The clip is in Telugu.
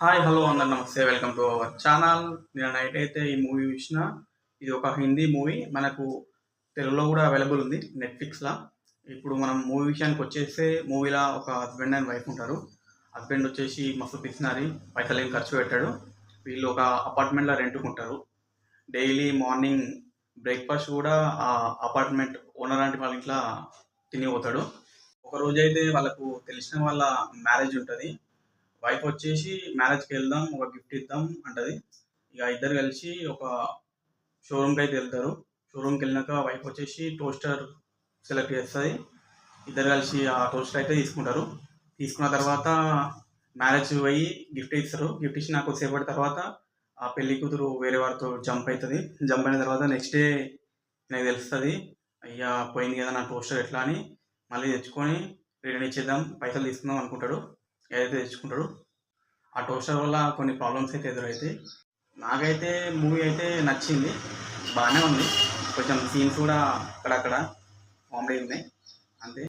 హాయ్ హలో అందరు నమస్తే వెల్కమ్ టు అవర్ ఛానల్. నేను నైట్ అయితే ఈ మూవీ చూసిన. ఇది ఒక హిందీ మూవీ, మనకు తెలుగులో కూడా అవైలబుల్ ఉంది నెట్ఫ్లిక్స్లో. ఇప్పుడు మనం మూవీ విషయానికి వచ్చేస్తే మూవీలో ఒక హస్బెండ్ అండ్ వైఫ్ ఉంటారు. హస్బెండ్ వచ్చేసి మస్తు పిసినారి, పైసలు ఏం ఖర్చు పెట్టాడు. వీళ్ళు ఒక అపార్ట్మెంట్లో రెంట్కుంటారు. డైలీ మార్నింగ్ బ్రేక్ఫాస్ట్ కూడా ఆ అపార్ట్మెంట్ ఓనర్ లాంటి వాళ్ళ ఇంట్లో తిని పోతాడు. ఒక రోజు అయితే వాళ్ళకు తెలిసిన వాళ్ళ మ్యారేజ్ ఉంటుంది. వైఫ్ వచ్చేసి మ్యారేజ్కి వెళ్దాం, ఒక గిఫ్ట్ ఇద్దాం అంటది. ఇక ఇద్దరు కలిసి ఒక షోరూమ్కి అయితే వెళ్తారు. షోరూమ్కి వెళ్ళినాక వైఫ్ వచ్చేసి టోస్టర్ సెలెక్ట్ చేస్తుంది. ఇద్దరు కలిసి ఆ టోస్టర్ అయితే తీసుకుంటారు. తీసుకున్న తర్వాత మ్యారేజ్ పోయి గిఫ్ట్ ఇస్తారు. గిఫ్ట్ ఇచ్చి నాకు సేపటి తర్వాత ఆ పెళ్లి కూతురు వేరే వారితో జంప్ అవుతుంది. జంప్ అయిన తర్వాత నెక్స్ట్ డే నాకు తెలుస్తుంది, అయ్యా పోయింది కదా నా టోస్టర్ ఎట్లా అని. మళ్ళీ తెచ్చుకొని రిటర్న్ ఇచ్చేద్దాం, పైసలు తీసుకుందాం అనుకుంటాడు. ఏదైతే తెచ్చుకుంటాడు, ఆ టోస్టర్ వల్ల కొన్ని ప్రాబ్లమ్స్ అయితే ఎదురైతాయి. నాకైతే మూవీ అయితే నచ్చింది, బాగానే ఉంది. కొంచెం సీన్స్ కూడా అక్కడక్కడ కామెడీ ఉన్నాయి, అంతే.